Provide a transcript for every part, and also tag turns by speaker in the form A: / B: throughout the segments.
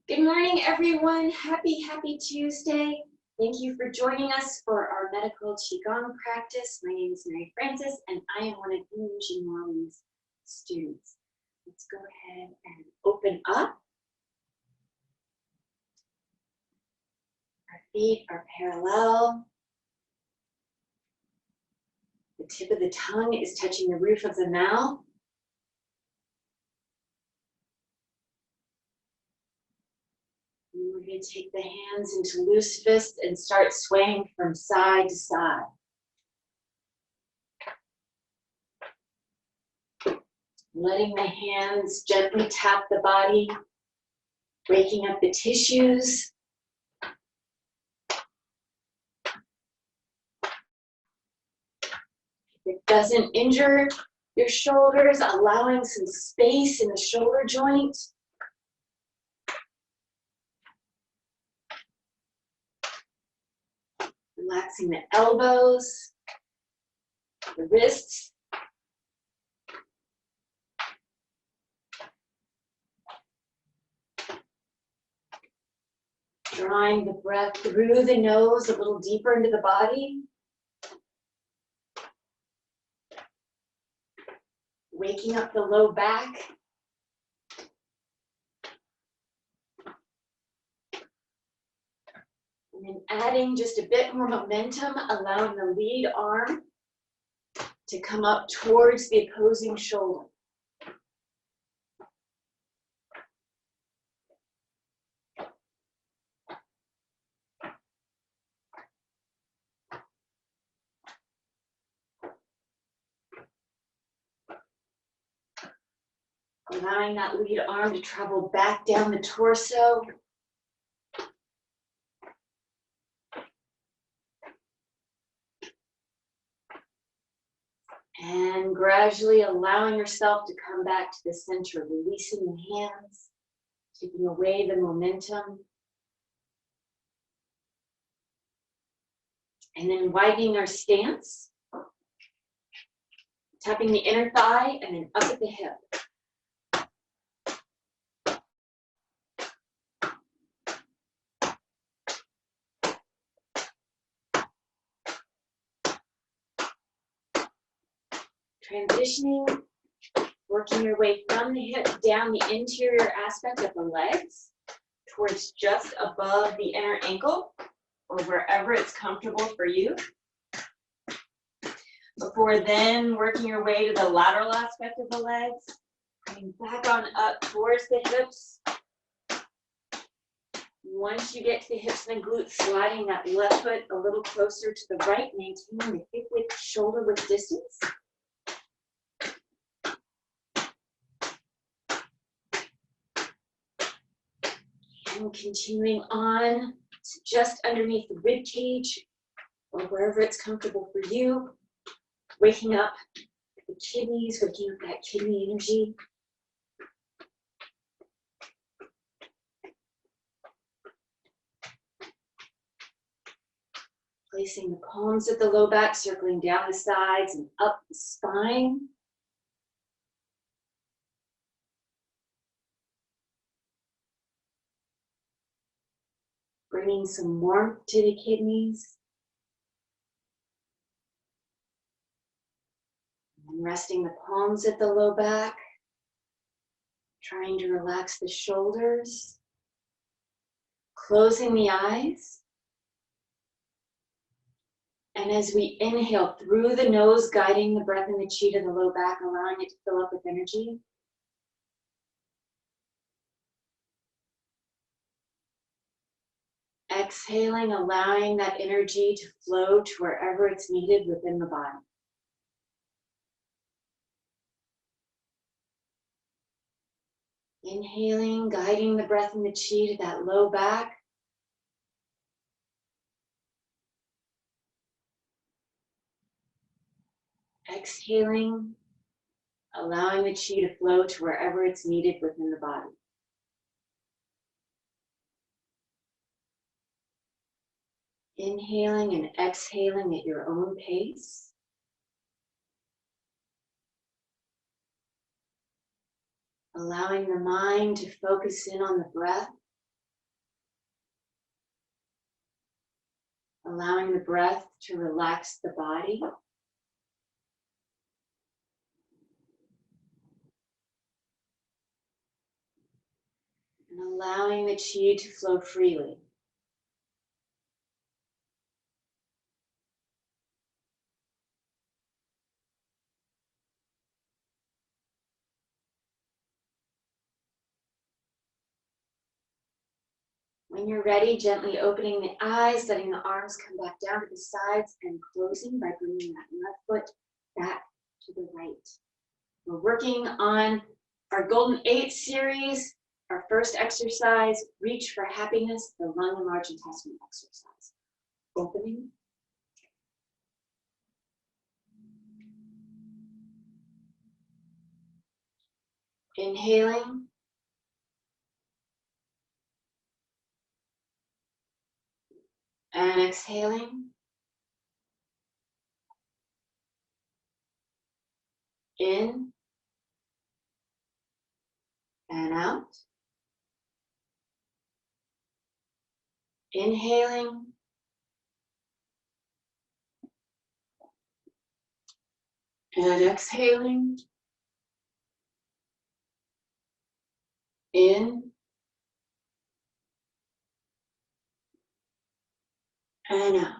A: Good morning, everyone. Happy Tuesday. Thank you for joining us for our medical Qigong practice. My name is Mary Frances, and I am one of Yunjin Mommy's students. Let's go ahead and open up. Our feet are parallel. The tip of the tongue is touching the roof of the mouth. We're going to take the hands into loose fists and start swaying from side to side. Letting the hands gently tap the body, breaking up the tissues. If it doesn't injure your shoulders, allowing some space in the shoulder joint. Relaxing the elbows, the wrists. Drawing the breath through the nose a little deeper into the body. Waking up the low back. And then adding just a bit more momentum, allowing the lead arm to come up towards the opposing shoulder. Allowing that lead arm to travel back down the torso. And gradually allowing yourself to come back to the center, releasing the hands, taking away the momentum. And then widening our stance, tapping the inner thigh and then up at the hip. Transitioning, working your way from the hip down the interior aspect of the legs towards just above the inner ankle or wherever it's comfortable for you. Before then, working your way to the lateral aspect of the legs, coming back on up towards the hips. Once you get to the hips and the glutes, sliding that left foot a little closer to the right, maintaining the hip width, shoulder width distance. And continuing on to just underneath the rib cage or wherever it's comfortable for you. Waking up the kidneys, waking up that kidney energy. Placing the palms at the low back, circling down the sides and up the spine. Bringing some warmth to the kidneys. And resting the palms at the low back. Trying to relax the shoulders. Closing the eyes. And as we inhale through the nose, guiding the breath and the chi to the low back, allowing it to fill up with energy. Exhaling, allowing that energy to flow to wherever it's needed within the body. Inhaling, guiding the breath and the chi to that low back. Exhaling, allowing the chi to flow to wherever it's needed within the body. Inhaling and exhaling at your own pace. Allowing the mind to focus in on the breath. allowing the breath to relax the body. And allowing the qi to flow freely. When you're ready, gently opening the eyes, letting the arms come back down to the sides and closing by bringing that left foot back to the right. We're working on our Golden 8 series. Our first exercise, Reach for Happiness, the lung and large intestine exercise. Opening. Inhaling. And exhaling. In. And out. Inhaling. And exhaling. In. And out.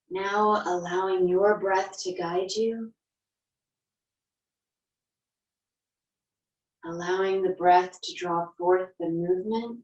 A: Now allowing your breath to guide you. Allowing the breath to draw forth the movement.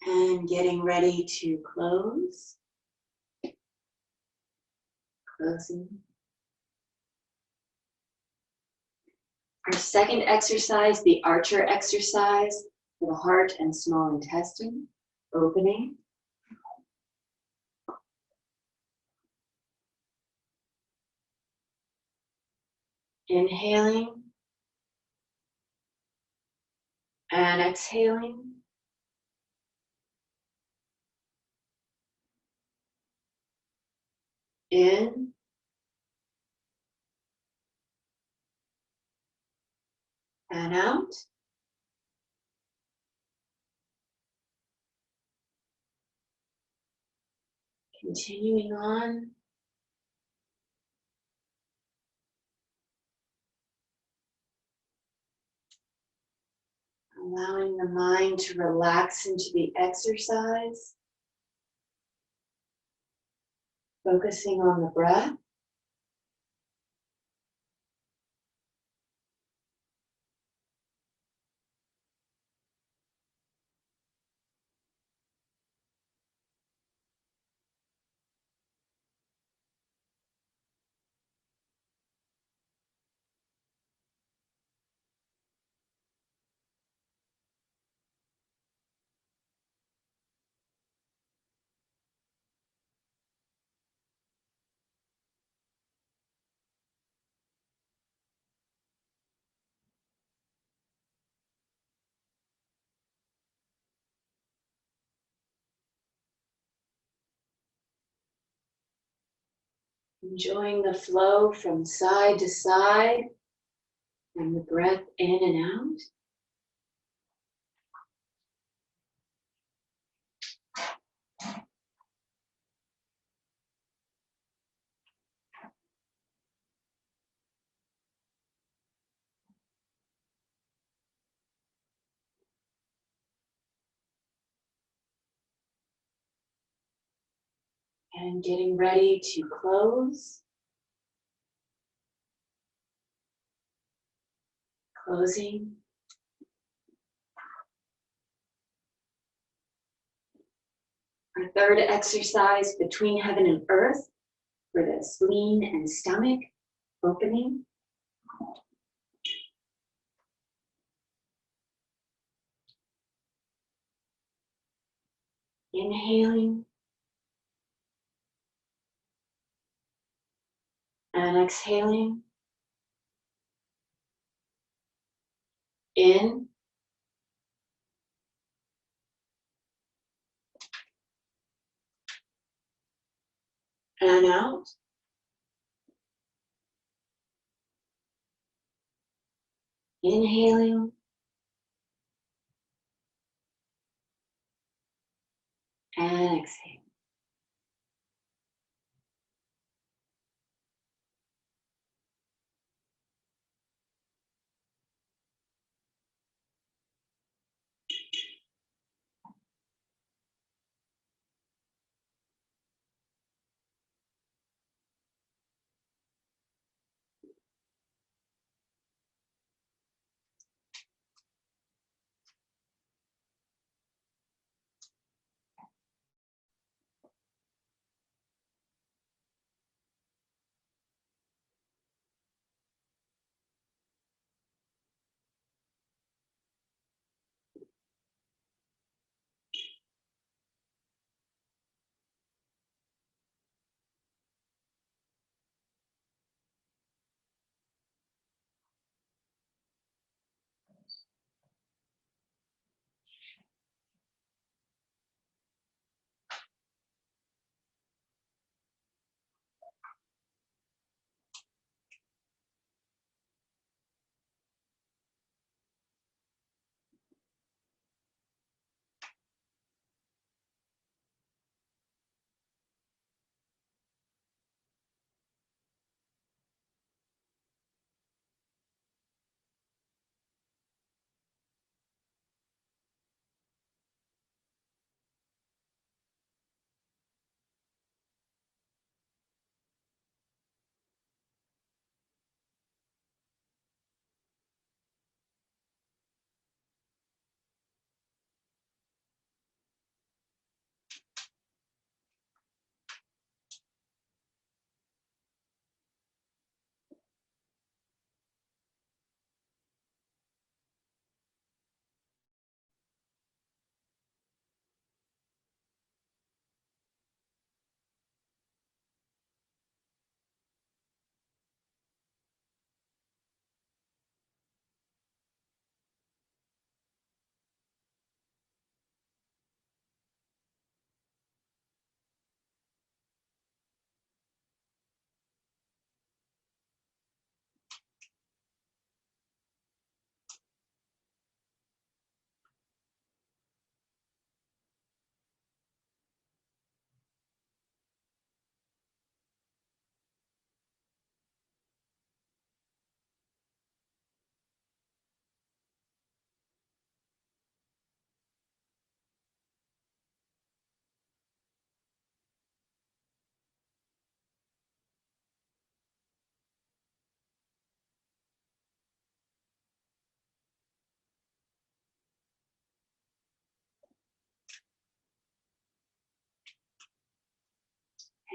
A: And getting ready to close. Closing. Our second exercise, the Archer exercise for the heart and small intestine. Opening. Inhaling. And exhaling. In. And out. Continuing on. Allowing the mind to relax into the exercise. Focusing on the breath. Enjoying the flow from side to side and the breath in and out. And getting ready to close. Closing. Our third exercise, between heaven and earth, for the spleen and stomach opening. Inhaling and exhaling. In and out. Inhaling and exhaling.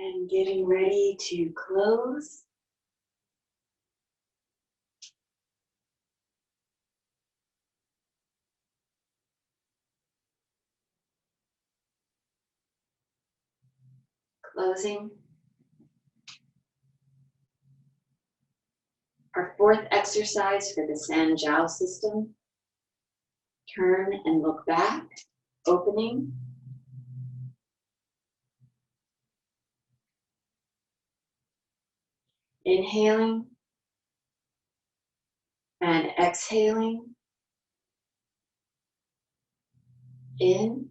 A: And getting ready to close. Closing. Our fourth exercise for the San Jiao system. Turn and look back, opening. Inhaling and exhaling. In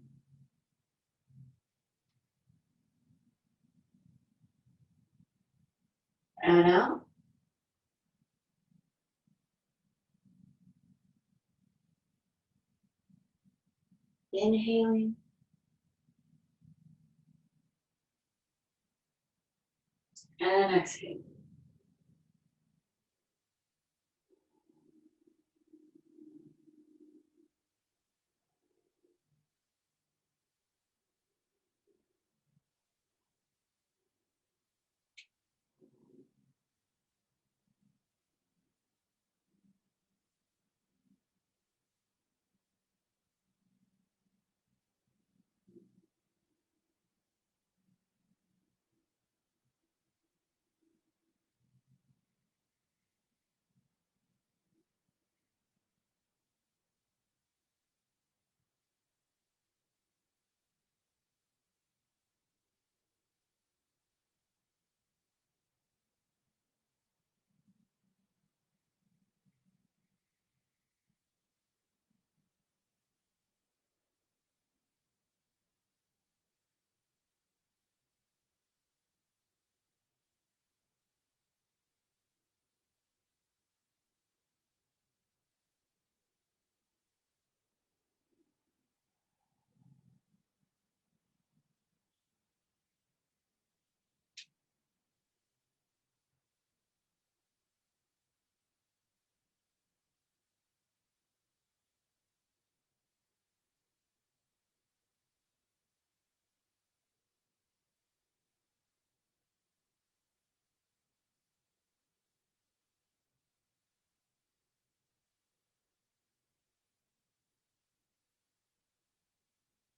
A: and out. Inhaling and exhaling.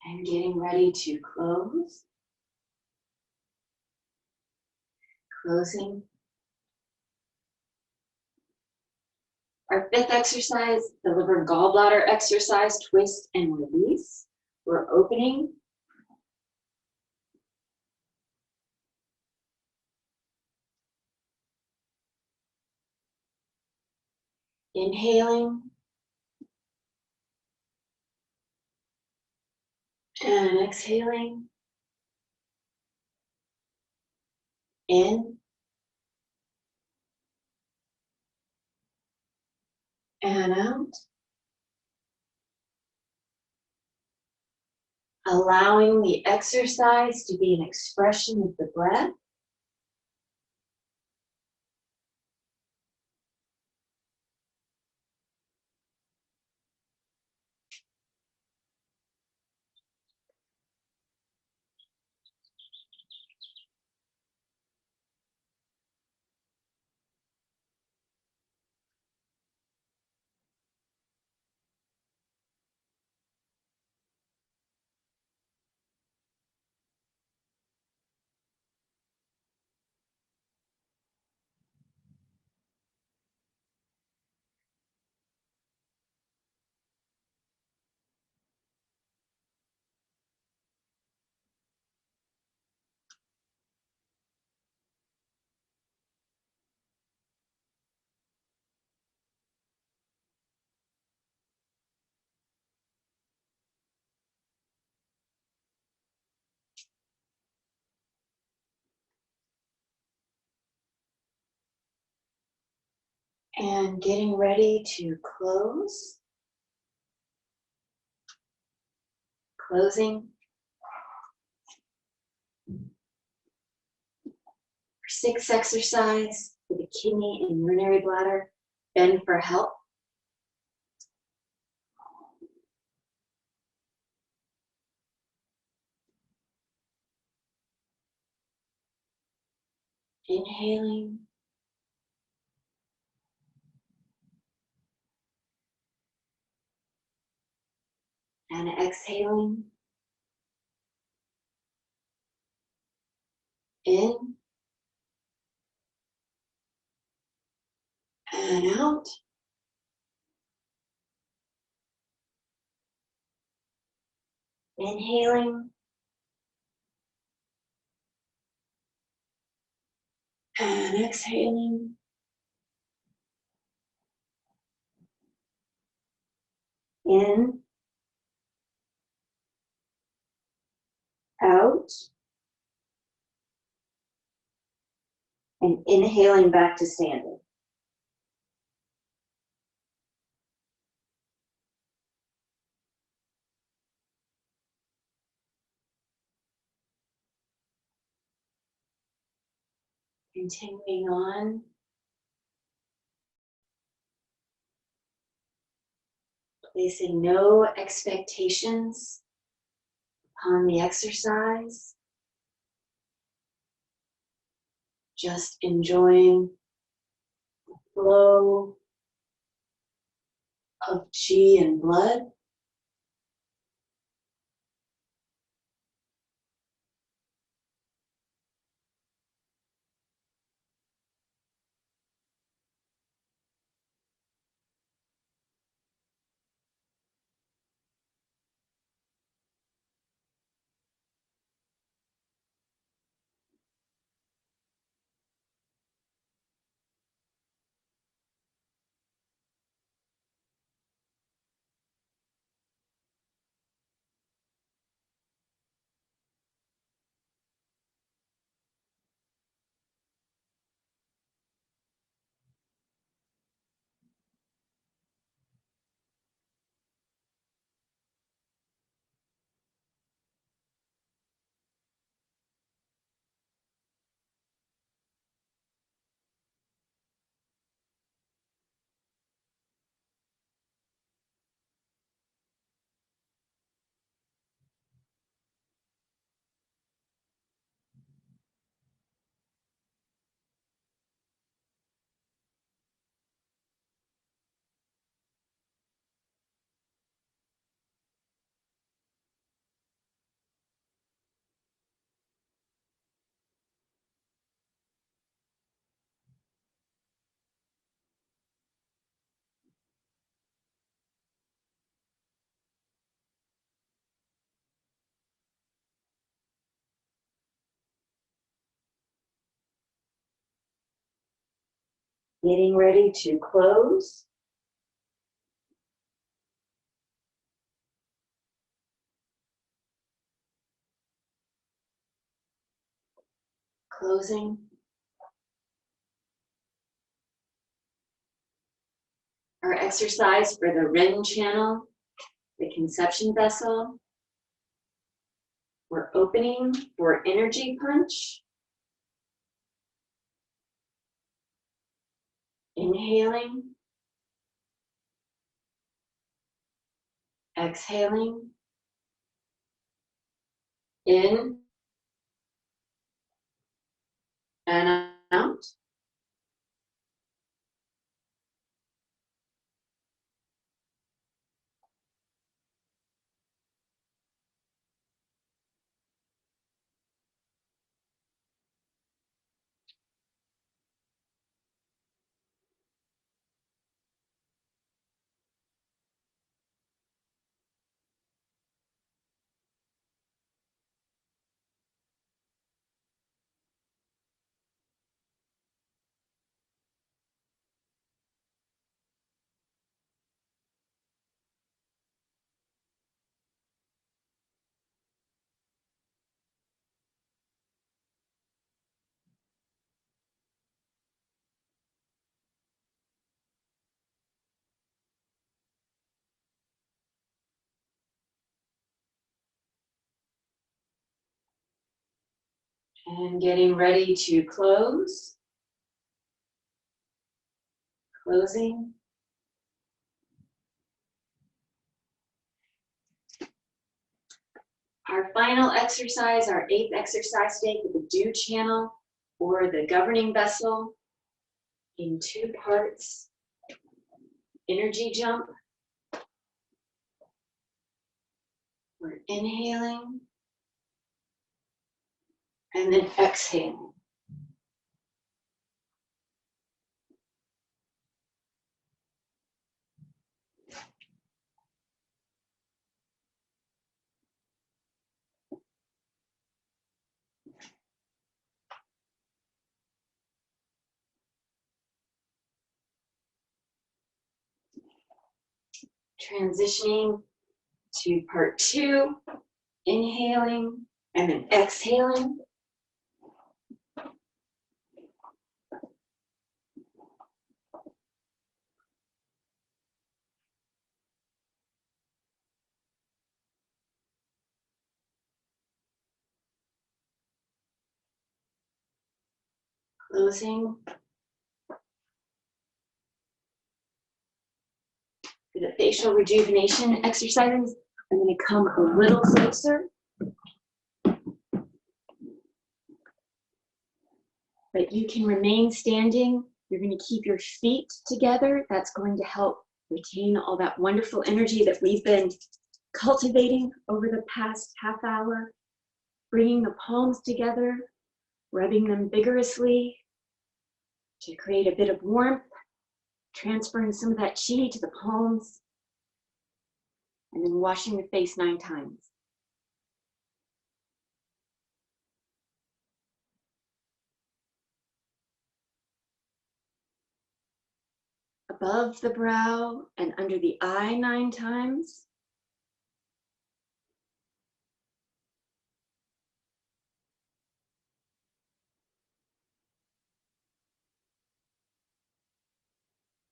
A: And getting ready to close. Closing. Our fifth exercise, the liver and gallbladder exercise, twist and release. We're opening. Inhaling. And exhaling. In. And out. Allowing the exercise to be an expression of the breath. And getting ready to close. Closing. Sixth exercise for the kidney and urinary bladder. Bend for help. Inhaling. And exhaling. In. And out. Inhaling. And exhaling. In, out, and inhaling back to standing. Continuing on. Placing no expectations upon the exercise. Just enjoying the flow of qi and blood. Getting ready to close. Closing. Our exercise for the Ren channel, the conception vessel. We're opening for energy punch. Inhaling. Exhaling. In and out. And getting ready to close. Closing. Our final exercise, our 8th exercise today for the Do channel or the governing vessel in 2 parts. Energy jump. We're inhaling and then exhaling. Transitioning to part 2, inhaling and then exhaling. Closing. For the facial rejuvenation exercises, I'm going to come a little closer. But you can remain standing. You're going to keep your feet together. That's going to help retain all that wonderful energy that we've been cultivating over the past half hour. Bringing the palms together, rubbing them vigorously to create a bit of warmth, transferring some of that chi to the palms, and then washing the face 9 times. Above the brow and under the eye 9 times.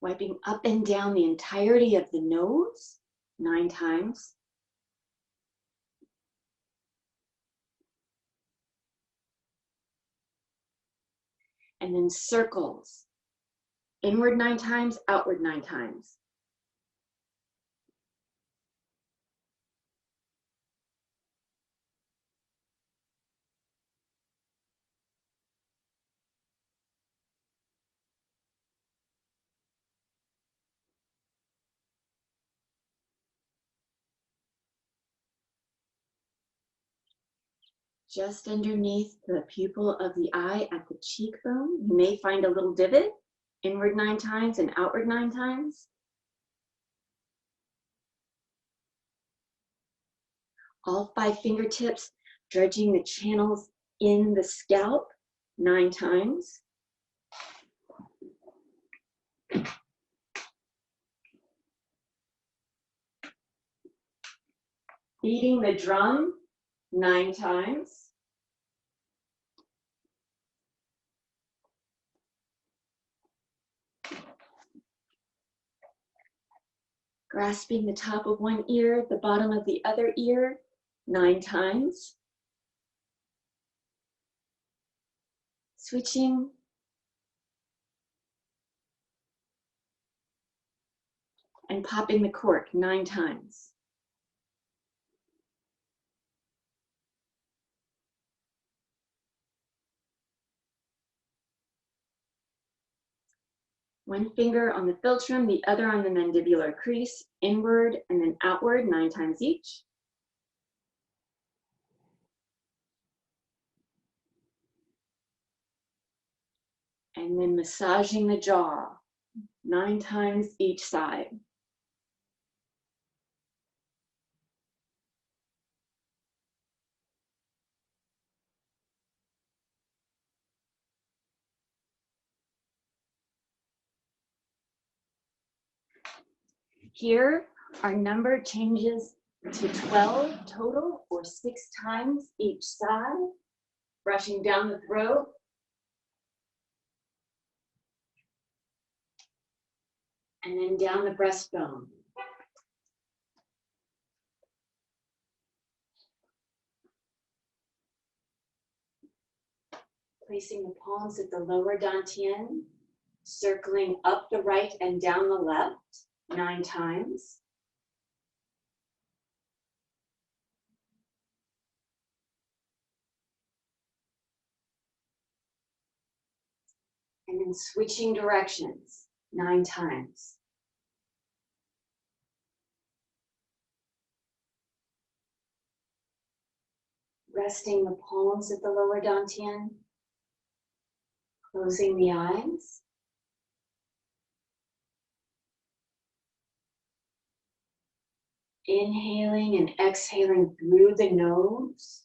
A: Wiping up and down the entirety of the nose 9 times. And then circles. Inward 9 times, outward 9 times. Just underneath the pupil of the eye at the cheekbone, you may find a little divot, inward 9 times and outward 9 times. All 5 fingertips dredging the channels in the scalp 9 times. Beating the drum 9 times. Grasping the top of one ear, the bottom of the other ear 9 times. Switching. And popping the cork 9 times. One finger on the philtrum, the other on the mandibular crease, inward and then outward 9 times each. And then massaging the jaw 9 times each side. Here, our number changes to 12 total, or 6 times each side. Brushing down the throat. And then down the breastbone. Placing the palms at the lower dantian, circling up the right and down the left 9 times. And then switching directions 9 times. Resting the palms at the lower dantian. Closing the eyes. Inhaling and exhaling through the nose.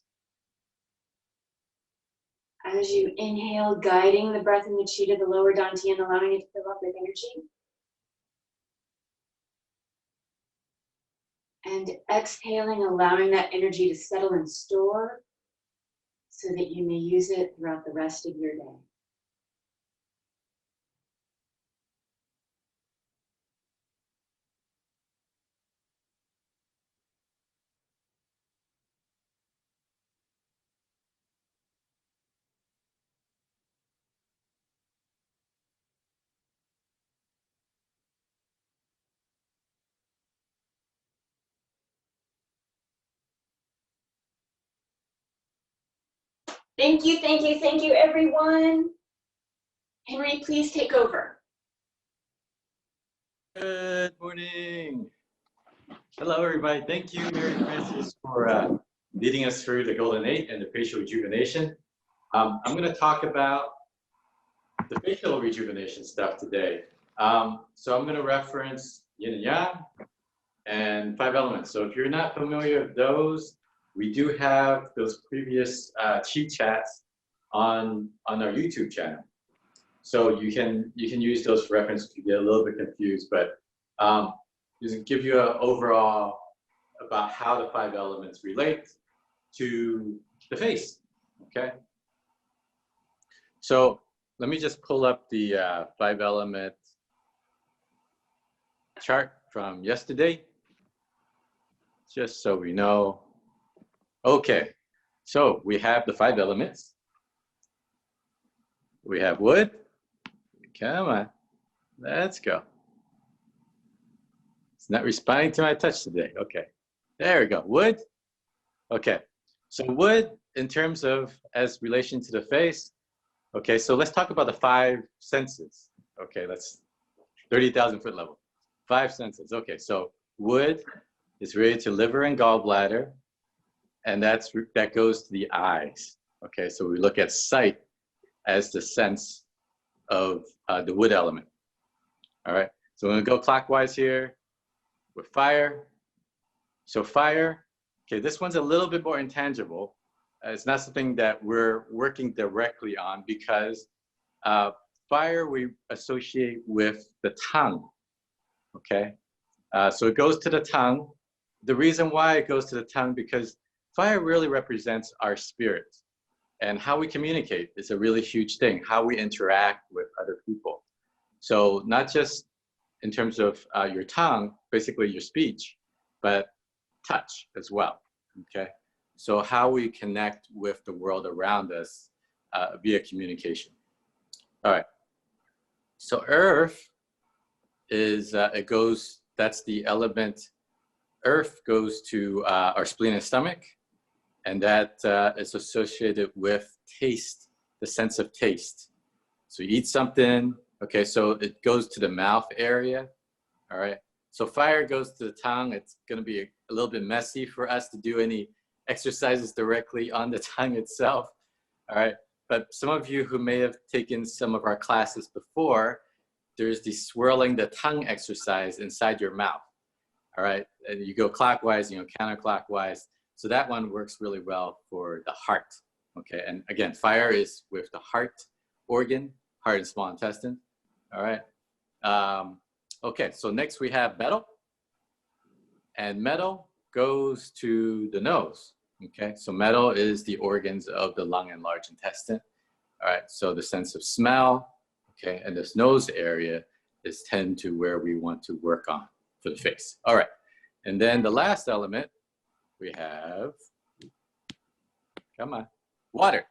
A: As you inhale, guiding the breath and the chi to the lower dantian, allowing it to fill up with energy. And exhaling, allowing that energy to settle and store so that you may use it throughout the rest of your day. Thank you, everyone. Henry, please take over.
B: Good morning. Hello, everybody. Thank you, Mary Frances, for leading us through the Golden 8 and the facial rejuvenation. I'm going to talk about the facial rejuvenation stuff today. So I'm going to reference yin and yang and 5 elements. So if you're not familiar with those, we do have those previous cheat chats on our YouTube channel. So you can use those for reference if you get a little bit confused, but just give you an overall about how the 5 elements relate to the face, okay? So let me just pull up the 5 element chart from yesterday, just so we know. Okay, so we have the 5 elements. We have wood. Come on, let's go. It's not responding to my touch today. Okay, there we go, wood. Okay, so wood in terms of as relation to the face. Okay, so let's talk about the 5 senses. Okay, that's 30,000 foot level. 5 senses. Okay, so wood is related to liver and gallbladder, and that goes to the eyes. Okay, so we look at sight as the sense of the wood element. All right, so we're gonna go clockwise here with fire. So fire, okay, this one's a little bit more intangible. It's not something that we're working directly on because fire we associate with the tongue, okay? So it goes to the tongue. The reason why it goes to the tongue, because fire really represents our spirit. And how we communicate is a really huge thing, how we interact with other people. So not just in terms of your tongue, basically your speech, but touch as well, okay? So how we connect with the world around us via communication. All right, so earth is, that's the element, earth goes to our spleen and stomach, and that is associated with taste, the sense of taste. So you eat something, okay, so it goes to the mouth area, all right? So fire goes to the tongue. It's gonna be a little bit messy for us to do any exercises directly on the tongue itself, all right? But some of you who may have taken some of our classes before, there's the swirling the tongue exercise inside your mouth, all right? And you go clockwise, you know, counterclockwise. So that one works really well for the heart, okay? And again, fire is with the heart organ, heart and small intestine, all right? Okay, so next we have metal, and metal goes to the nose, okay? So metal is the organs of the lung and large intestine, all right? So the sense of smell, okay, and this nose area is tend to where we want to work on for the face. All right, and then the last element, we have, come on, water.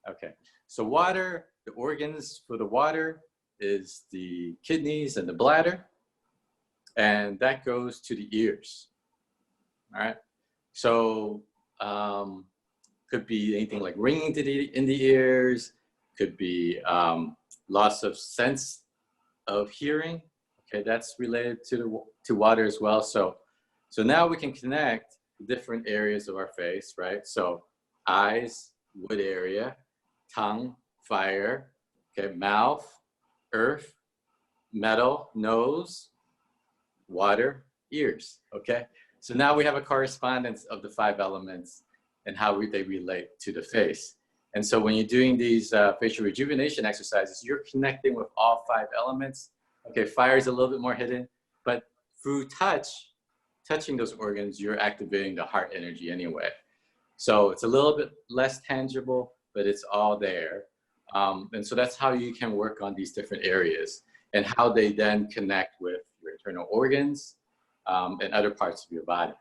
B: Okay, so water, the organs for the water is the kidneys and the bladder, and that goes to the ears. All right, so could be anything like ringing in the ears, could be loss of sense of hearing. Okay, that's related to water as well. So now we can connect different areas of our face, right? So eyes, wood area, tongue, fire, okay, mouth, earth, metal, nose, water, ears, okay? So now we have a correspondence of the 5 elements and how they relate to the face. And so when you're doing these facial rejuvenation exercises, you're connecting with all 5 elements. Okay, fire is a little bit more hidden, but through touch touching those organs, you're activating the heart energy anyway. So it's a little bit less tangible, but it's all there. And so that's how you can work on these different areas and how they then connect with your internal organs and other parts of your body.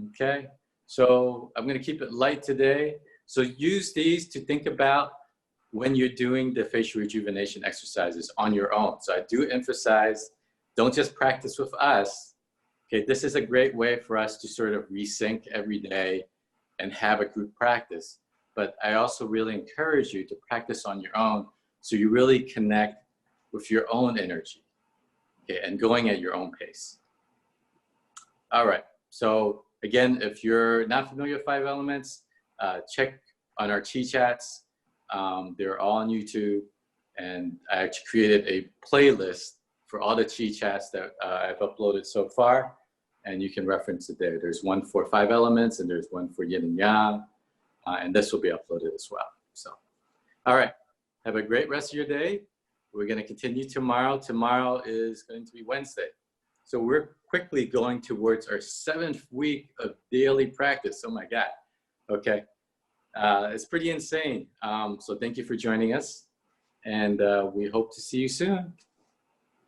B: Okay, so I'm going to keep it light today. So use these to think about when you're doing the facial rejuvenation exercises on your own. So I do emphasize, don't just practice with us. Okay, this is a great way for us to sort of resync every day and have a group practice. But I also really encourage you to practice on your own so you really connect with your own energy, okay, and going at your own pace. All right, so again, if you're not familiar with 5 elements, check on our Chi Chats. They're all on YouTube, and I actually created a playlist for all the Chi Chats that I've uploaded so far, and you can reference it there. There's one for 5 elements, and there's one for yin and yang, and this will be uploaded as well. So, all right, have a great rest of your day. We're going to continue tomorrow. Tomorrow is going to be Wednesday. So we're quickly going towards our 7th week of daily practice. Oh my God. Okay. It's pretty insane. So thank you for joining us, and we hope to see you soon.